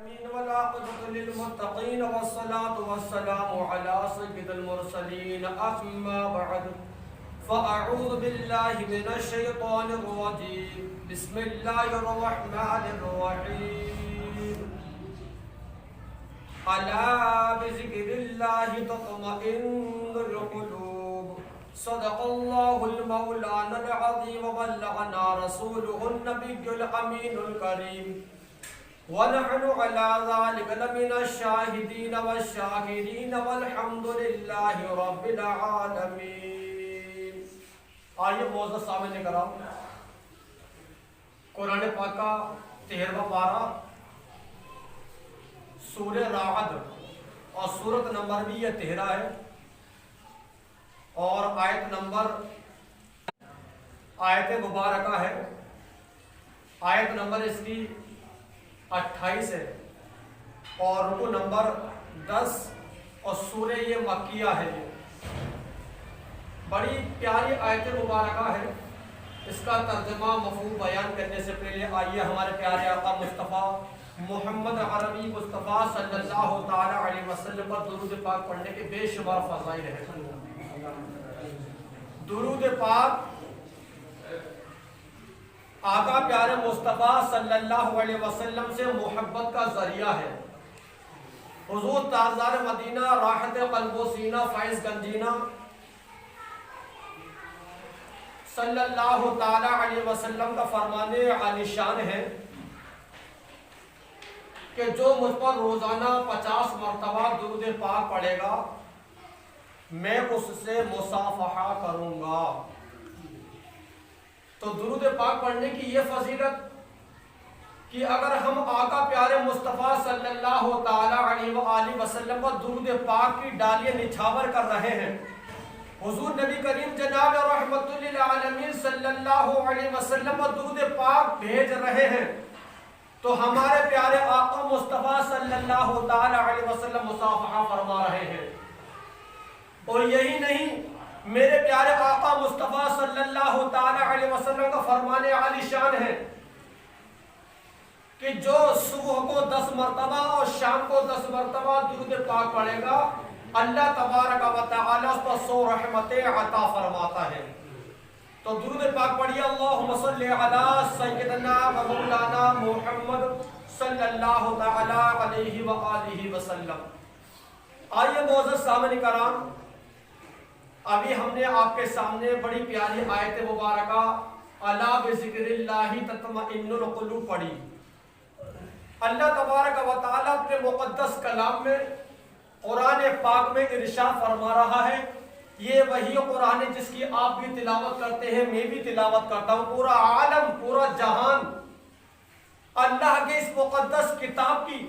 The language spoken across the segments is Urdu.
والعاقبة للمتقين والصلاة والسلام على سيد المرسلين أما بعد فأعوذ بالله من الشيطان الرجيم بسم الله الرحمن الرحيم ألا بذكر الله تطمئن القلوب صدق الله المولانا العظيم وبلغنا رسوله النبي الأمين الكريم ونحن على ذلك لمن الشاهدين والشاكرين والحمد لله رب العالمين. آئیے معزز سامنے کرام قرآن پاک کا 13واں پارہ سورہ رعد اور سورت نمبر بھی یہ 13 ہے اور آیت مبارکہ ہے. آیت نمبر اس کی 28 ہے اور رکو نمبر 10 اور سورہ یہ مکیہ ہے. یہ بڑی پیاری آیت مبارکہ ہے. اس کا ترجمہ مفہوم بیان کرنے سے پہلے آئیے ہمارے پیارے آقا مصطفیٰ محمد عربی مصطفیٰ صلی اللہ تعالی علیہ وسلم پر درود پاک پڑھنے کے بے شمار فضائل ہیں. درود پاک آقا پیارے مصطفیٰ صلی اللہ علیہ وسلم سے محبت کا ذریعہ ہے. حضور تاجدار مدینہ راحت قلب و سینہ فائز گنجینہ صلی اللہ تعالی علیہ وسلم کا فرمان عالی شان ہے کہ جو مجھ پر روزانہ 50 مرتبہ درود پاک پڑھے گا میں اس سے مصافحہ کروں گا. تو درود پاک پڑھنے کی یہ فضیلت کہ اگر ہم آقا پیارے مصطفیٰ صلی اللہ تعالی علیہ وآلہ وسلم پر درود پاک کی ڈالیاں نچھاور کر رہے ہیں, حضور نبی کریم جناب رحمت للعالمین صلی اللہ علیہ وسلم پر درود پاک بھیج رہے ہیں, تو ہمارے پیارے آقا مصطفیٰ صلی اللہ تعالی علیہ وسلم مصافحہ فرما رہے ہیں. اور یہی نہیں, میرے پیارے آقا مصطفیٰ صلی اللہ تعالی علیہ وسلم کا فرمان عالی شان ہے کہ جو صبح کو 10 مرتبہ اور شام کو 10 مرتبہ درود پاک پڑھے گا اللہ تبارک و تعالی اس پر 100 رحمتیں عطا فرماتا ہے. تو درود پاک پڑھیے. اللہم صلی علی سیدنا و مولانا محمد صلی اللہ تعالی علیہ وآلہ وسلم. آئیے معزز سامنے کرام, ابھی ہم نے آپ کے سامنے بڑی پیاری آیت مبارکہ الا بذکر اللہ تطمئن القلوب پڑھی. اللہ تبارک و تعالیٰ اپنے مقدس کلام میں قرآن پاک میں ارشاد فرما رہا ہے, یہ وہی قرآن ہے جس کی آپ بھی تلاوت کرتے ہیں, میں بھی تلاوت کرتا ہوں. پورا عالم, پورا جہان اللہ کے اس مقدس کتاب کی,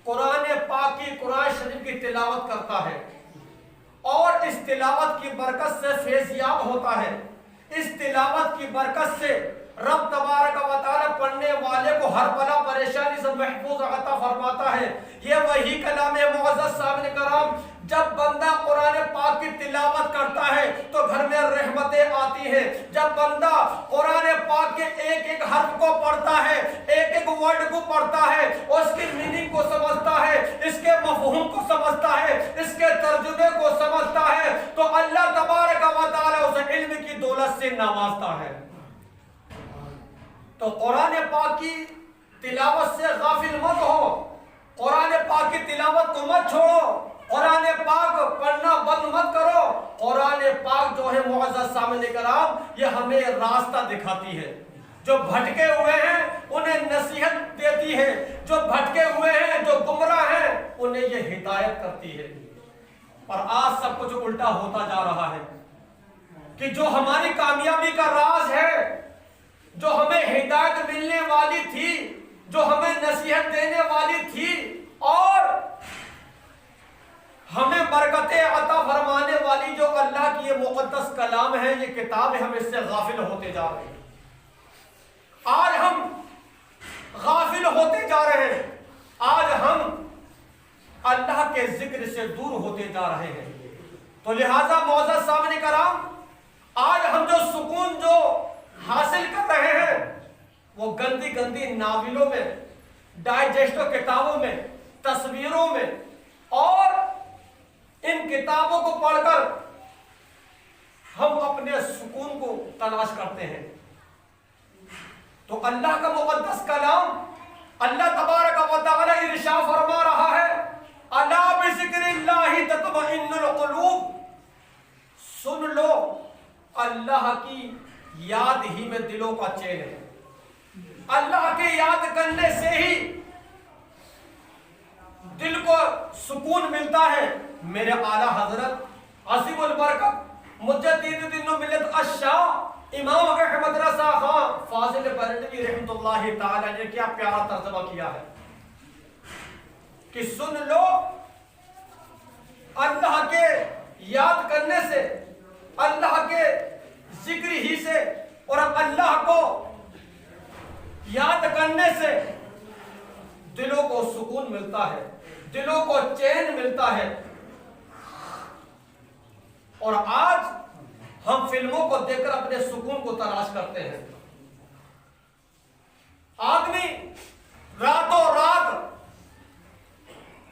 قرآن پاک کی, قرآن شریف کی تلاوت کرتا ہے اور اس تلاوت کی برکت سے فیضیاب ہوتا ہے. اس تلاوت کی برکت سے رب تبارک و تعالی پڑھنے والے کو ہر بلا پریشانی سے محفوظ عطا فرماتا ہے. یہ وہی کلام ہے معزز سامنے کرام, جب بندہ قرآن پاک کی تلاوت کرتا ہے تو گھر میں رحمتیں آتی ہیں. جب بندہ قرآن پاک کے ایک ایک حرف کو پڑھتا ہے, ایک ایک ورڈ کو پڑھتا ہے, اس کی میننگ کو سمجھتا ہے, اس کے مفہوم کو سمجھتا ہے, اس کے ترجمے کو سمجھتا ہے, تو اللہ تبارک و تعالی اسے علم کی دولت سے نوازتا ہے. تو قرآن پاک کی تلاوت سے غافل مت ہو, قرآن پاک کی تلاوت کو مت چھوڑو, قرآن پاک پڑھنا بند مت کرو. قرآن پاک جو ہے معزز سامنے کرام یہ ہمیں راستہ دکھاتی ہے. جو بھٹکے ہوئے ہیں انہیں نصیحت دیتی ہے, جو بھٹکے ہوئے ہیں, جو گمراہ ہیں انہیں یہ ہدایت کرتی ہے. اور آج سب کچھ الٹا ہوتا جا رہا ہے کہ جو ہماری کامیابی کا راز ہے, جو ہمیں ہدایت ملنے والی تھی, جو ہمیں نصیحت دینے والی تھی اور ہمیں برکتیں عطا فرمانے والی جو اللہ کی یہ مقدس کلام ہے, یہ کتاب ہے, ہم اس سے غافل ہوتے جا رہے ہیں. آج ہم غافل ہوتے جا رہے ہیں, آج ہم اللہ کے ذکر سے دور ہوتے جا رہے ہیں. تو لہذا معزز سامنے کرام, آج ہم جو سکون جو حاصل کر رہے ہیں وہ گندی گندی ناولوں میں, ڈائجسٹو کتابوں میں, تصویروں میں اور ان کتابوں کو پڑھ کر ہم اپنے سکون کو تلاش کرتے ہیں۔ تو اللہ کا مقدس کلام اللہ تبارک و تعالی ارشاد فرما رہا ہے، الا بذکر اللہ تطمئن القلوب، سن لو اللہ کی یاد ہی میں دلوں کا چین ہے۔ اللہ کے یاد کرنے سے ہی دل کو سکون ملتا ہے۔ میرے اعلیٰ حضرت عظیم البرکت مجدد دین و ملت الشاہ امام احمد رضا خان فاضل برنوی رحمۃ اللہ تعالی نے کیا پیارا ترجمہ کیا ہے کہ سن لو اللہ کے یاد کرنے سے، اللہ کے ذکر ہی سے اور اللہ کو یاد کرنے سے دلوں کو سکون ملتا ہے، دلوں کو چین ملتا ہے۔ اور آج ہم فلموں کو دیکھ کر اپنے سکون کو تلاش کرتے ہیں۔ آدمی راتوں رات،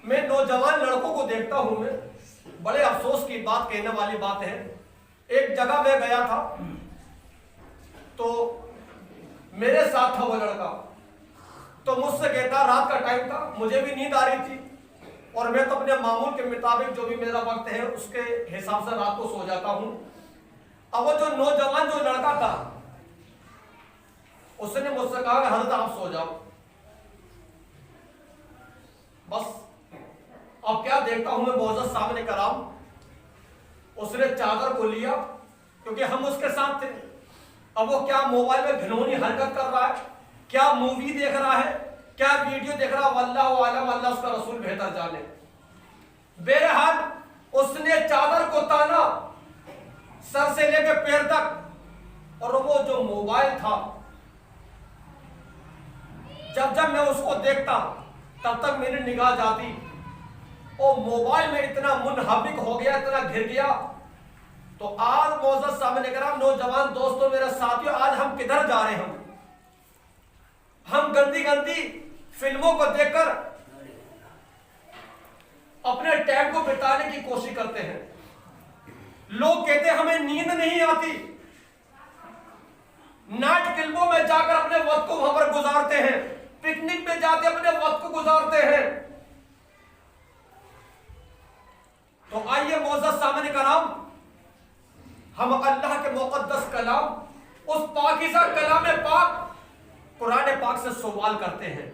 میں نوجوان لڑکوں کو دیکھتا ہوں، میں بڑے افسوس کی بات کہنے والی بات ہے، ایک جگہ میں گیا تھا تو میرے ساتھ تھا وہ لڑکا، تو مجھ سے کہتا، رات کا ٹائم تھا، مجھے بھی نیند آ رہی تھی اور میں تو اپنے معمول کے مطابق جو بھی میرا وقت ہے اس کے حساب سے رات کو سو جاتا ہوں۔ اب وہ جو نوجوان جو لڑکا تھا اس نے مجھ سے کہا کہ حضرت آپ سو جاؤ۔ بس اب کیا دیکھتا ہوں میں معزز سامنے کرام، اس نے چادر کو لیا کیونکہ ہم اس کے ساتھ تھے۔ اب وہ کیا موبائل میں گھنونی حرکت کر رہا ہے، کیا مووی دیکھ رہا ہے، کیا ویڈیو دیکھ رہا ہے، واللہ عالم، اللہ اس کا رسول بہتر جانے۔ بہرحال اس نے چادر کو تانا سر سے لے کے پیر تک، اور وہ جو موبائل تھا جب میں اس کو دیکھتا تب تک میری نگاہ جاتی، اور موبائل میں اتنا منہمک ہو گیا، اتنا گر گیا۔ تو آج معزز سامنے کرام، نوجوان دوستوں، میرے ساتھیوں، آج ہم کدھر جا رہے ہیں؟ ہم گندی گندی فلموں کو دیکھ کر اپنے ٹائم کو بتانے کی کوشش کرتے ہیں۔ لوگ کہتے ہیں ہمیں نیند نہیں آتی، نائٹ فلموں میں جا کر اپنے وقت کو وہاں پر گزارتے ہیں، پکنک میں جاتے اپنے وقت کو گزارتے ہیں۔ تو آئیے معزز سامنے کرام، ہم اللہ کے مقدس کلام، اس پاکیزہ کلام پاک قرآن پاک سے سوال کرتے ہیں،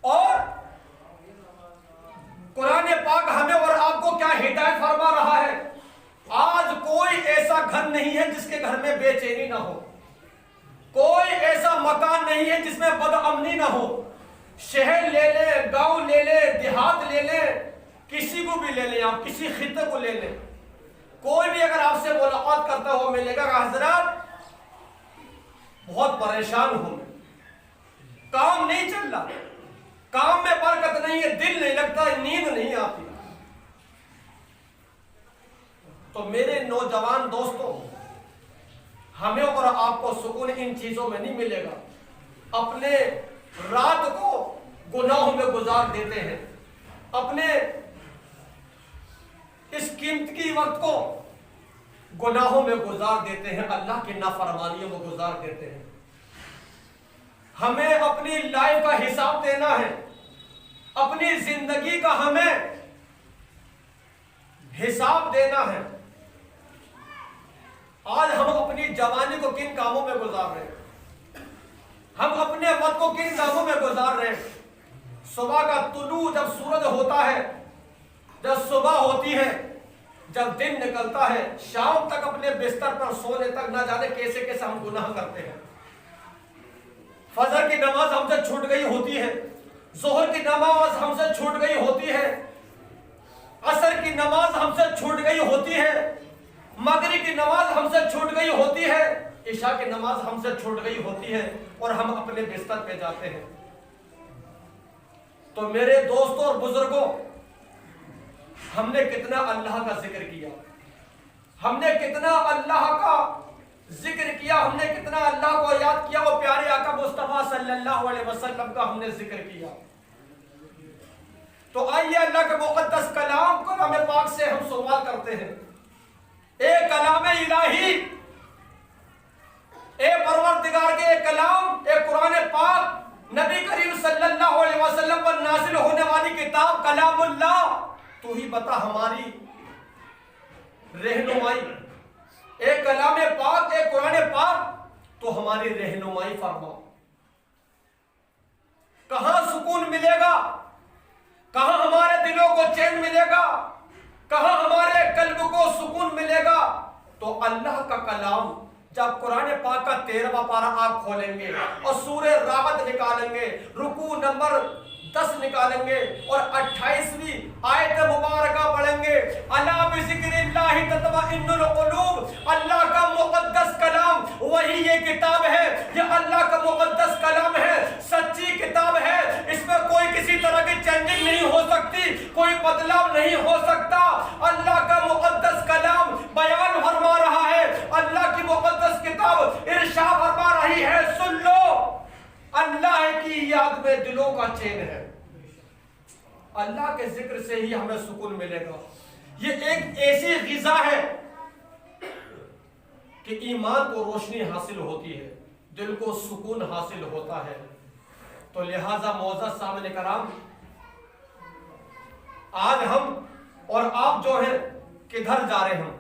اور قرآن پاک ہمیں اور آپ کو کیا ہدایت فرما رہا ہے۔ آج کوئی ایسا گھر نہیں ہے جس کے گھر میں بے چینی نہ ہو، کوئی ایسا مکان نہیں ہے جس میں بد امنی نہ ہو۔ شہر لے لیں، گاؤں لے لیں، دیہات لے لیں، کسی کو بھی لے لیں، آپ کسی خطے کو لے لیں، کوئی بھی اگر آپ سے ملاقات کرتا ہو ملے گا کہ حضرات بہت پریشان ہوں، کام نہیں چل رہا، کام میں برکت نہیں ہے، دل نہیں لگتا، نیند نہیں آتی۔ تو میرے نوجوان دوستوں، ہمیں اور آپ کو سکون ان چیزوں میں نہیں ملے گا۔ اپنے رات کو گناہوں میں گزار دیتے ہیں، اپنے اس قیمتی وقت کو گناہوں میں گزار دیتے ہیں، اللہ کی نافرمانیوں میں گزار دیتے ہیں۔ ہمیں اپنی لائف کا حساب دینا ہے، اپنی زندگی کا ہمیں حساب دینا ہے۔ آج ہم اپنی جوانی کو کن کاموں میں گزار رہے ہیں، ہم اپنے وقت کو کن کاموں میں گزار رہے ہیں۔ صبح کا طلوع جب سورج ہوتا ہے، جب صبح ہوتی ہے، جب دن نکلتا ہے، شام تک اپنے بستر پر سونے تک نہ جانے کیسے کیسے ہم گناہ کرتے ہیں۔ فجر کی نماز ہم سے چھوٹ گئی ہوتی ہے، ظہر کی نماز ہم سے چھوٹ گئی ہوتی ہے، عصر کی نماز ہم سے چھوٹ گئی ہوتی ہے، مغرب کی نماز ہم سے چھوٹ گئی ہوتی ہے، عشاء کی نماز ہم سے چھوٹ گئی ہوتی ہے، اور ہم اپنے بستر پہ جاتے ہیں۔ تو میرے دوستوں اور بزرگوں، ہم نے کتنا اللہ کا ذکر کیا، ہم نے کتنا اللہ کا ذکر کیا، ہم نے کتنا اللہ کو یاد کیا، اور پیارے آقا مصطفیٰ صلی اللہ علیہ وسلم کا ہم نے ذکر کیا۔ تو آئیے اللہ کے مقدس کلام کلام پاک سے ہم سوال کرتے ہیں، اے کلام الہی، اے پروردگار کے کلام، اے قرآن پاک، نبی کریم صلی اللہ علیہ وسلم پر نازل ہونے والی کتاب کلام اللہ، تو ہی بتا ہماری رہنمائی، اے کلام پاک، اے قرآن پاک، تو ہماری رہنمائی فرما، کہاں سکون ملے گا، کہاں ہمارے دلوں کو چین ملے گا، کہاں ہمارے قلب کو سکون ملے گا؟ تو اللہ کا کلام جب قرآن پاک کا 13واں پارہ آپ کھولیں گے اور سورہ رعد نکالیں گے، رکوع نمبر 10 نکالیں گے اور 28ویں آیت مبارکہ پڑھیں گے، الا بذکر اللہ تطمئن القلوب، اللہ کا مقدس کلام وہی یہ کتاب ہے، یہ اللہ کا مقدس کلام ہے، سچی کتاب ہے، اس میں کوئی کسی طرح کی چینجنگ نہیں ہو سکتی، کوئی بدلاؤ نہیں ہو سکتا، اللہ کا مقدس کلام بیان فرما رہا ہے، اللہ کی مقدس کتاب ارشاد فرما رہی ہے، سن لو، اللہ کی یاد میں دلوں کا چین ہے، اللہ کے ذکر سے ہی ہمیں سکون ملے گا۔ یہ ایک ایسی غذا ہے کہ ایمان کو روشنی حاصل ہوتی ہے، دل کو سکون حاصل ہوتا ہے۔ تو لہٰذا معزز سامعین کرام، آج ہم اور آپ جو ہیں کدھر جا رہے ہیں؟